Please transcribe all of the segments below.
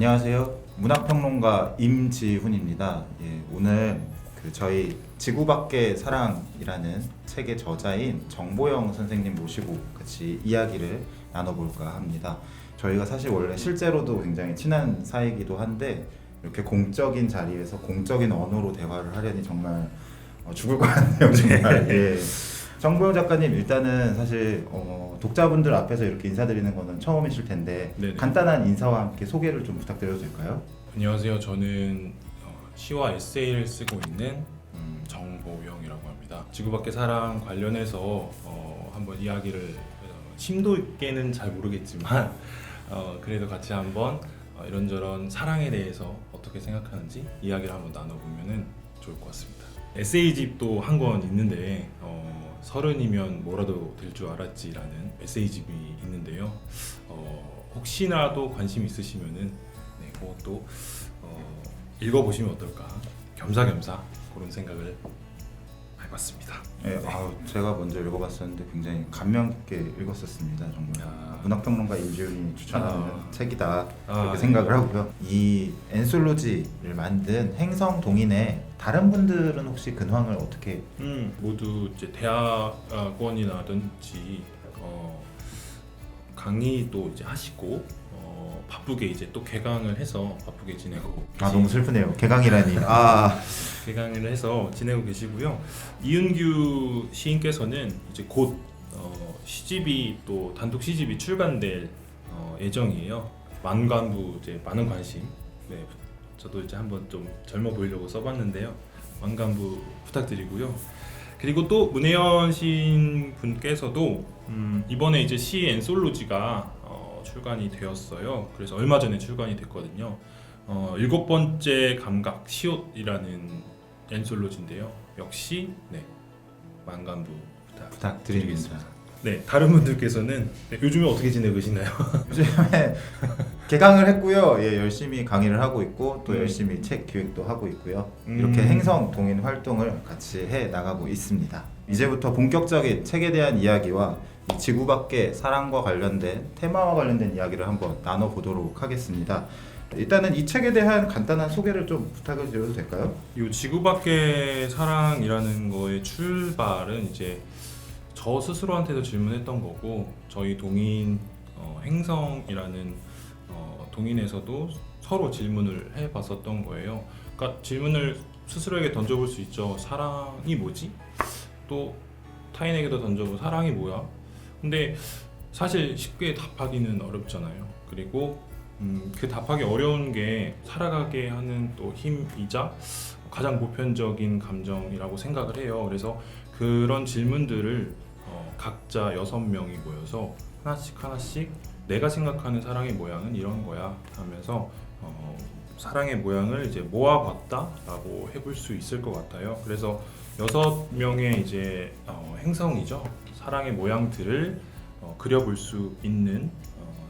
안녕하세요. 문학평론가 임지훈입니다. 오늘 저희 지구 밖의 사랑이라는 책의 저자인 정보영 선생님 모시고 같이 이야기를 나눠볼까 합니다. 저희가 사실 원래 실제로도 굉장히 친한 사이이기도 한데 이렇게 공적인 자리에서 공적인 언어로 대화를 하려니 정말 죽을 것 같네요. 정말. 예. 정보영 작가님, 일단은 사실 독자분들 앞에서 이렇게 인사드리는 거는 처음이실 텐데 네네. 간단한 인사와 함께 소개를 좀 부탁드려도 될까요? 안녕하세요. 저는 시와 에세이를 쓰고 있는 정보영이라고 합니다. 지구 밖의 사랑 관련해서 한번 이야기를 심도 있게는 잘 모르겠지만 그래도 같이 한번 이런저런 사랑에 대해서 어떻게 생각하는지 이야기를 한번 나눠보면 좋을 것 같습니다. 에세이집도 한 권 있는데 30이면 뭐라도 될 줄 알았지라는 에세이집이 있는데요. 혹시나도 관심 있으시면은 그것도 읽어보시면 어떨까, 겸사겸사 그런 생각을 해봤습니다. 네. 제가 먼저 읽어봤었는데 굉장히 감명 깊게 읽었었습니다. 정말 문학평론가 임지훈이 추천하는 책이다 그렇게 생각을 하고요. 이 엔솔로지를 만든 행성동인의 다른 분들은 혹시 근황을 어떻게? 모두 이제 대학원이라든지 강의도 이제 하시고 바쁘게 이제 또 개강을 해서 바쁘게 지내고 너무 슬프네요. 개강이라니. 개강을 해서 지내고 계시고요. 이은규 시인께서는 이제 곧 시집이 또 단독 시집이 출간될 예정이에요. 만관부 이제 많은 관심. 네, 저도 이제 한번 좀 젊어 보이려고 써봤는데요. 만관부 부탁드리고요. 그리고 또 문혜연 시인 분께서도 이번에 이제 시 엔솔로지가 출간이 되었어요. 그래서 얼마 전에 출간이 됐거든요. 7번째 감각 시옷이라는 엔솔로지인데요. 역시 만관부 부탁드리겠습니다. 네, 다른 분들께서는 요즘에 어떻게 지내고 계시나요? 요즘에 개강을 했고요. 열심히 강의를 하고 있고 또 열심히 책 기획도 하고 있고요. 이렇게 행성 동인 활동을 같이 해 나가고 있습니다. 이제부터 본격적인 책에 대한 이야기와 이 지구 밖의 사랑과 관련된 테마와 관련된 이야기를 한번 나눠보도록 하겠습니다. 일단은 이 책에 대한 간단한 소개를 좀 부탁을 드려도 될까요? 이 지구 밖의 사랑이라는 거의 출발은 이제 저 스스로한테도 질문했던 거고, 저희 동인 행성이라는 동인에서도 서로 질문을 해봤었던 거예요. 그러니까 질문을 스스로에게 던져볼 수 있죠. 사랑이 뭐지? 또 타인에게도 던져보고 사랑이 뭐야? 근데 사실 쉽게 답하기는 어렵잖아요. 그리고 그 답하기 어려운 게 살아가게 하는 또 힘이자 가장 보편적인 감정이라고 생각을 해요. 그래서 그런 질문들을 각자 6명이 모여서 하나씩 내가 생각하는 사랑의 모양은 이런 거야 하면서 사랑의 모양을 이제 모아봤다라고 해볼 수 있을 것 같아요. 그래서 6명의 이제 행성이죠. 사랑의 모양들을 그려볼 수 있는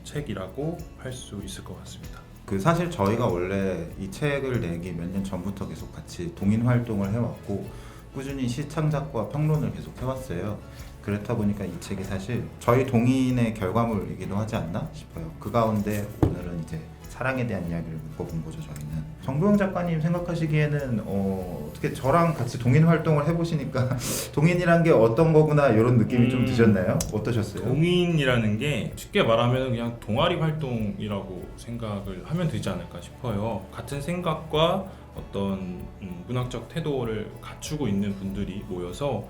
책이라고 할 수 있을 것 같습니다. 사실 저희가 원래 이 책을 내기 몇 년 전부터 계속 같이 동인 활동을 해왔고 꾸준히 시창작과 평론을 계속 해왔어요. 그렇다 보니까 이 책이 사실 저희 동인의 결과물이기도 하지 않나 싶어요. 그 가운데 오늘은 이제 사랑에 대한 이야기를 묶어본 거죠. 저희는 정보영 작가님 생각하시기에는 어떻게 저랑 같이 동인 활동을 해보시니까 동인이란 게 어떤 거구나 이런 느낌이 좀 드셨나요? 어떠셨어요? 동인이라는 게 쉽게 말하면 그냥 동아리 활동이라고 생각을 하면 되지 않을까 싶어요. 같은 생각과 어떤 문학적 태도를 갖추고 있는 분들이 모여서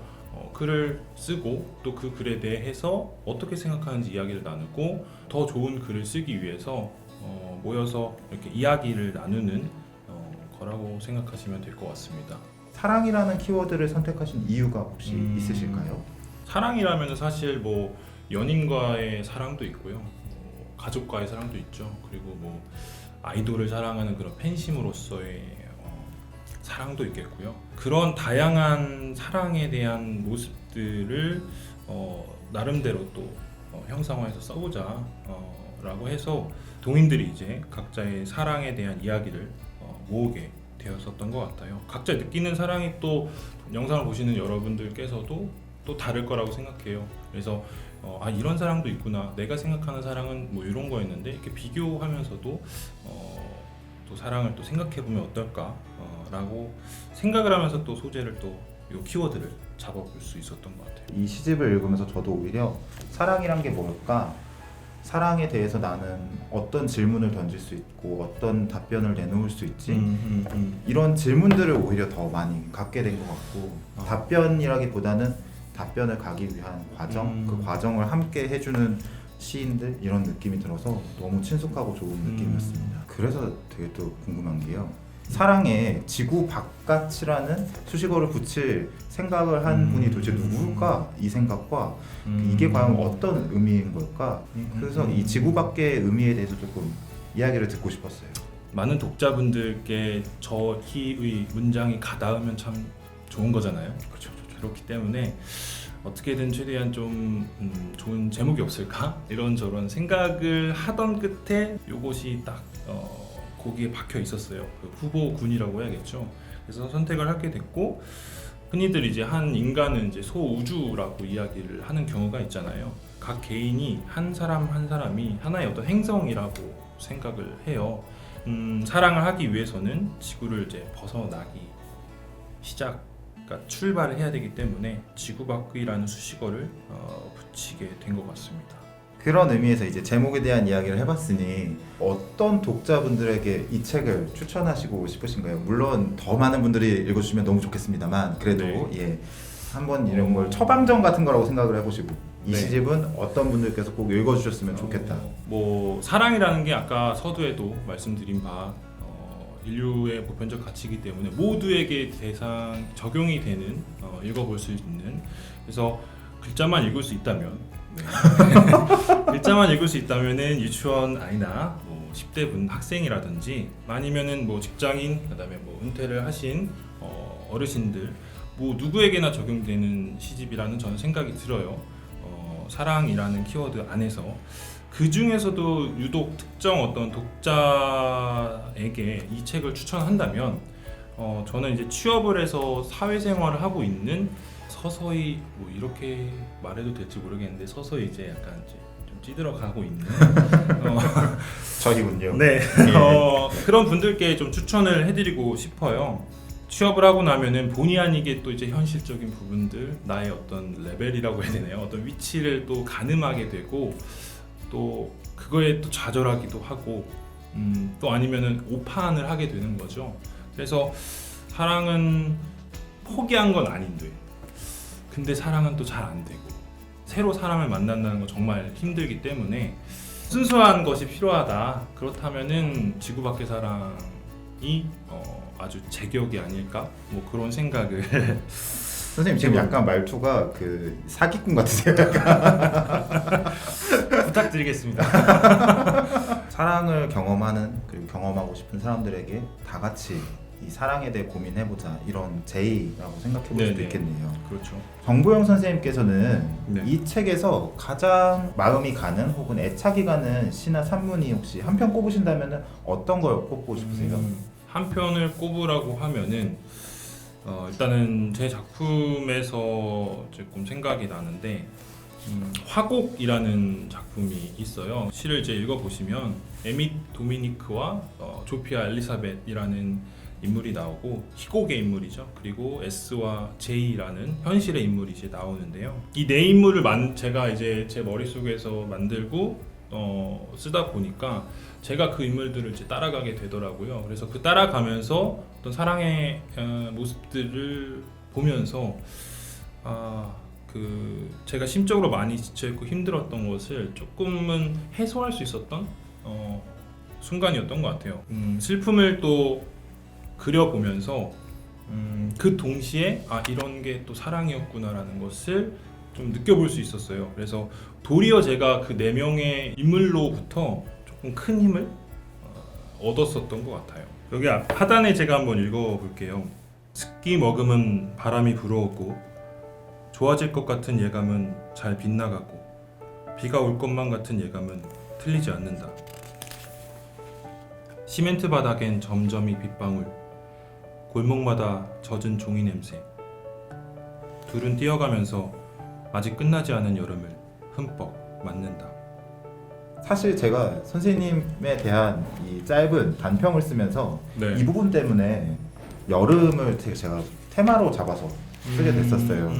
글을 쓰고 또 그 글에 대해서 어떻게 생각하는지 이야기를 나누고 더 좋은 글을 쓰기 위해서 모여서 이렇게 이야기를 나누는 거라고 생각하시면 될 것 같습니다. 사랑이라는 키워드를 선택하신 이유가 혹시 있으실까요? 사랑이라면 사실 뭐 연인과의 사랑도 있고요, 가족과의 사랑도 있죠. 그리고 뭐 아이돌을 사랑하는 그런 팬심으로서의 사랑도 있겠고요. 그런 다양한 사랑에 대한 모습들을 나름대로 또 형상화해서 써보자 라고 해서 동인들이 이제 각자의 사랑에 대한 이야기를 모으게 되었었던 것 같아요. 각자 느끼는 사랑이 또 영상을 보시는 여러분들께서도 또 다를 거라고 생각해요. 그래서 이런 사랑도 있구나, 내가 생각하는 사랑은 뭐 이런 거였는데 이렇게 비교하면서도 또 사랑을 또 생각해 보면 어떨까 라고 생각을 하면서 또 소재를 또 요 키워드를 잡아볼 수 있었던 것 같아요. 이 시집을 읽으면서 저도 오히려 사랑이란 게 뭘까? 사랑에 대해서 나는 어떤 질문을 던질 수 있고 어떤 답변을 내놓을 수 있지? 이런 질문들을 오히려 더 많이 갖게 된 것 같고 답변이라기보다는 답변을 가기 위한 과정, 그 과정을 함께 해주는 시인들 이런 느낌이 들어서 너무 친숙하고 좋은 느낌이었습니다. 그래서 되게 또 궁금한 게요. 사랑에 지구 바깥이라는 수식어를 붙일 생각을 한 분이 도대체 누굴까? 이 생각과 이게 과연 어떤 의미인 걸까? 그래서 이 지구 밖의 의미에 대해서 조금 이야기를 듣고 싶었어요. 많은 독자분들께 저희의 문장이 가닿으면 참 좋은 거잖아요. 그렇죠. 그렇기 때문에 어떻게든 최대한 좀 좋은 제목이 없을까? 이런저런 생각을 하던 끝에 요것이 딱 거기에 박혀 있었어요. 그 후보군이라고 해야겠죠. 그래서 선택을 하게 됐고 흔히들 이제 한 인간은 이제 소우주라고 이야기를 하는 경우가 있잖아요. 각 개인이 한 사람 한 사람이 하나의 어떤 행성이라고 생각을 해요. 사랑을 하기 위해서는 지구를 이제 벗어나기 그러니까 출발을 해야 되기 때문에 지구 밖이라는 수식어를 붙이게 된 것 같습니다. 그런 의미에서 이제 제목에 대한 이야기를 해봤으니 어떤 독자분들에게 이 책을 추천하시고 싶으신가요? 물론 더 많은 분들이 읽어주시면 너무 좋겠습니다만 그래도 예, 한번 이런 걸 처방전 같은 거라고 생각을 해보시고 이 시집은 어떤 분들께서 꼭 읽어주셨으면 좋겠다. 뭐 사랑이라는 게 아까 서두에도 말씀드린 바 인류의 보편적 가치이기 때문에 모두에게 적용이 되는 읽어볼 수 있는 그래서 글자만 읽을 수 있다면 글자만 읽을 수 있다면은 유치원 아이나 뭐 10대 분 학생이라든지 아니면은 뭐 직장인 그다음에 뭐 은퇴를 하신 어르신들 뭐 누구에게나 적용되는 시집이라는 저는 생각이 들어요. 사랑이라는 키워드 안에서 그 중에서도 유독 특정 어떤 독자에게 이 책을 추천한다면 저는 이제 취업을 해서 사회생활을 하고 있는 서서히 뭐 이렇게 말해도 될지 모르겠는데 서서히 이제 약간 이제 좀 찌들어 가고 있는 저희군요. 네. 그런 분들께 좀 추천을 해드리고 싶어요. 취업을 하고 나면은 본의 아니게 또 이제 현실적인 부분들 나의 어떤 레벨이라고 해야 되나요? 어떤 위치를 또 가늠하게 되고 또 그거에 또 좌절하기도 하고 또 아니면은 오판을 하게 되는 거죠. 그래서 사랑은 포기한 건 아닌데 근데 사랑은 또 잘 안 되고 새로 사람을 만난다는 건 정말 힘들기 때문에 순수한 것이 필요하다. 그렇다면은 지구 밖의 사랑이 아주 제격이 아닐까? 뭐 그런 생각을 선생님 지금 약간 말투가 그 사기꾼 같으세요. 부탁드리겠습니다. 사랑을 경험하는 그리고 경험하고 싶은 사람들에게 다 같이 이 사랑에 대해 고민해보자 이런 제의라고 생각해볼 수도 있겠네요. 그렇죠. 정보영 선생님께서는 네. 이 책에서 가장 마음이 가는 혹은 애착이 가는 시나 산문이 혹시 한 편 꼽으신다면 어떤 걸 꼽고 싶으세요? 한 편을 꼽으라고 하면은 일단은 제 작품에서 조금 생각이 나는데 화곡이라는 작품이 있어요. 시를 이제 읽어보시면 에밋 도미니크와 조피아 엘리사벳이라는 인물이 나오고 희곡의 인물이죠. 그리고 S와 J라는 현실의 인물이 이제 나오는데요. 이 네 인물을 제가 이제 제 머릿속에서 만들고 쓰다 보니까 제가 그 인물들을 이제 따라가게 되더라고요. 그래서 그 따라가면서 어떤 사랑의 모습들을 보면서 제가 심적으로 많이 지쳐있고 힘들었던 것을 조금은 해소할 수 있었던 순간이었던 것 같아요. 슬픔을 또 그려보면서 그 동시에 이런 게 또 사랑이었구나라는 것을 좀 느껴볼 수 있었어요. 그래서 도리어 제가 그 네 명의 인물로부터 조금 큰 힘을 얻었었던 것 같아요. 여기 하단에 제가 한번 읽어볼게요. 습기 머금은 바람이 불어오고 좋아질 것 같은 예감은 잘 빗나가고 비가 올 것만 같은 예감은 틀리지 않는다. 시멘트 바닥엔 점점이 빗방울 골목마다 젖은 종이 냄새 둘은 뛰어가면서 아직 끝나지 않은 여름을 흠뻑 맞는다. 사실 제가 선생님에 대한 이 짧은 단평을 쓰면서 네. 이 부분 때문에 여름을 되게 제가 테마로 잡아서 쓰게 됐었어요.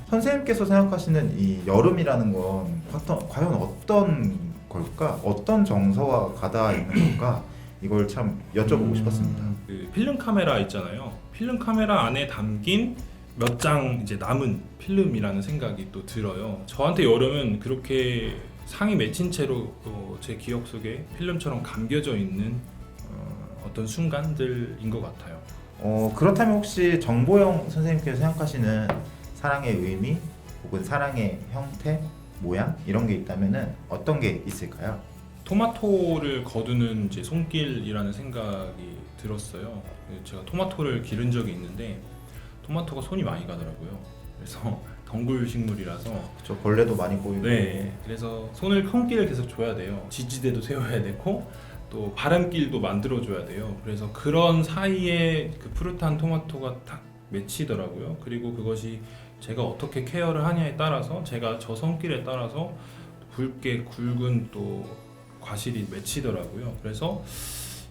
선생님께서 생각하시는 이 여름이라는 건 과연 어떤 걸까? 어떤 정서와 가닿아 있는 걸까? 이걸 참 여쭤보고 싶었습니다. 그 필름 카메라 있잖아요. 필름 카메라 안에 담긴 몇 장 이제 남은 필름이라는 생각이 또 들어요. 저한테 여름은 그렇게 상이 맺힌 채로 제 기억 속에 필름처럼 감겨져 있는 어떤 순간들인 것 같아요. 그렇다면 혹시 정보영 선생님께서 생각하시는 사랑의 의미 혹은 사랑의 형태, 모양 이런 게 있다면은 어떤 게 있을까요? 토마토를 거두는 이제 손길이라는 생각이 들었어요. 제가 토마토를 기른 적이 있는데 토마토가 손이 많이 가더라고요. 그래서 덩굴 식물이라서 저 벌레도 많이 보이고. 네, 그래서 손길을 계속 줘야 돼요. 지지대도 세워야 되고 또 바람길도 만들어 줘야 돼요. 그래서 그런 사이에 그 푸릇한 토마토가 딱 맺히더라고요. 그리고 그것이 제가 어떻게 케어를 하냐에 따라서 제가 저 손길에 따라서 굵게 굵은 또 과실이 맺히더라고요. 그래서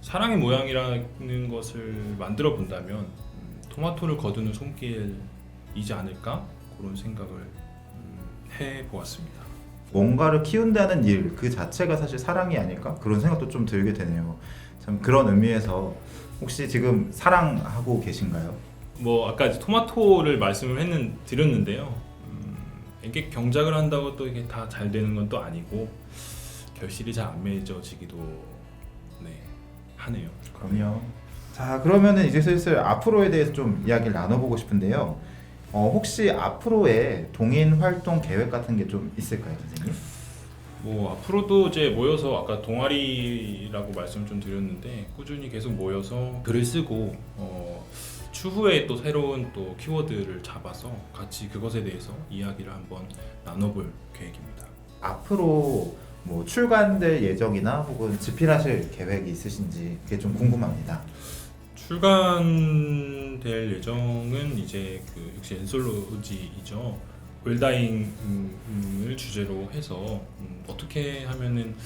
사랑의 모양이라는 것을 만들어 본다면 토마토를 거두는 손길이지 않을까 그런 생각을 해 보았습니다. 뭔가를 키운다는 일 그 자체가 사실 사랑이 아닐까 그런 생각도 좀 들게 되네요. 참 그런 의미에서 혹시 지금 사랑하고 계신가요? 뭐 아까 이제 토마토를 드렸는데요. 이게 경작을 한다고 또 이게 다 잘 되는 건 또 아니고 결실이 잘 안 맺어지기도 하네요. 그럼요. 자 그러면은 이제 슬슬 앞으로에 대해서 좀 이야기를 나눠보고 싶은데요. 혹시 앞으로의 동인 활동 계획 같은 게 좀 있을까요, 선생님? 뭐 앞으로도 이제 모여서 아까 동아리라고 말씀 좀 드렸는데 꾸준히 계속 모여서 글을 쓰고 추후에 또 새로운 또 키워드를 잡아서 같이 그것에 대해서 이야기를 한번 나눠볼 계획입니다. 앞으로 뭐 출간될 예정이나 혹은 집필하실 계획이 있으신지 그게 좀 궁금합니다. 출간될 예정은 이제 그 역시 엔솔로지이죠. 웰다잉을 주제로 해서 어떻게 하면은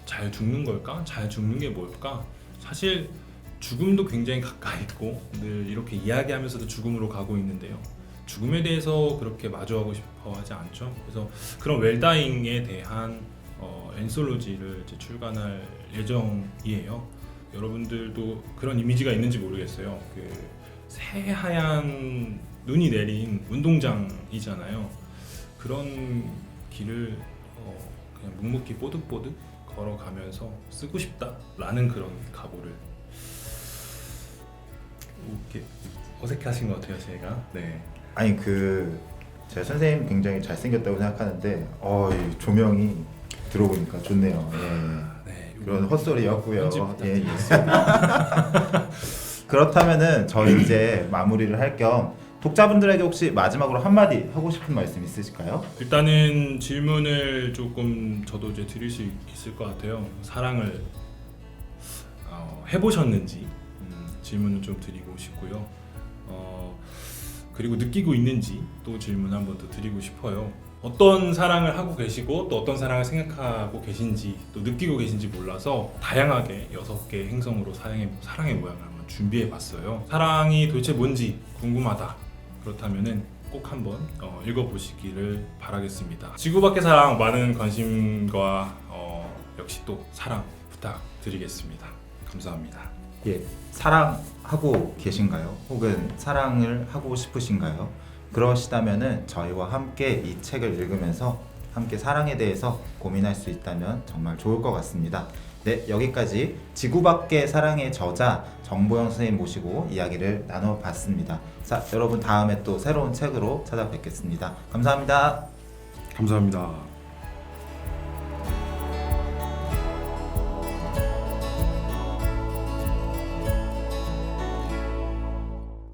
잘 죽는 걸까? 잘 죽는 게 뭘까? 사실 죽음도 굉장히 가까이 있고 늘 이렇게 이야기하면서도 죽음으로 가고 있는데요. 죽음에 대해서 그렇게 마주하고 싶어 하지 않죠. 그래서 그런 웰다잉에 대한 엔솔로지를 이제 출간할 예정이에요. 여러분들도 그런 이미지가 있는지 모르겠어요. 그 새하얀 눈이 내린 운동장이잖아요. 그런 길을 그냥 묵묵히 뽀득뽀득 걸어가면서 쓰고 싶다라는 그런 각오를. 이렇게 어색하신 것 같아요, 제가. 네. 아니 제 선생님 굉장히 잘생겼다고 생각하는데 이 조명이 들어오니까 좋네요. 예. 네. 그런 헛소리였고요. 편집 예. 그렇다면은 저희 이제 마무리를 할 겸 독자분들에게 혹시 마지막으로 한마디 하고 싶은 말씀 있으실까요? 일단은 질문을 조금 저도 이제 드릴 수 있을 것 같아요. 사랑을 해보셨는지 질문을 좀 드리고 싶고요. 그리고 느끼고 있는지 또 질문 한번 더 드리고 싶어요. 어떤 사랑을 하고 계시고 또 어떤 사랑을 생각하고 계신지 또 느끼고 계신지 몰라서 다양하게 6개 행성으로 사랑의 모양을 한번 준비해봤어요. 사랑이 도대체 뭔지 궁금하다. 그렇다면은 꼭 한번 읽어보시기를 바라겠습니다. 지구 밖의 사랑 많은 관심과 역시 또 사랑 부탁드리겠습니다. 감사합니다. 예, 사랑하고 계신가요? 혹은 사랑을 하고 싶으신가요? 그러시다면은 저희와 함께 이 책을 읽으면서 함께 사랑에 대해서 고민할 수 있다면 정말 좋을 것 같습니다. 네, 여기까지 지구 밖의 사랑의 저자 정보영 선생님 모시고 이야기를 나눠봤습니다. 자, 여러분 다음에 또 새로운 책으로 찾아뵙겠습니다. 감사합니다. 감사합니다.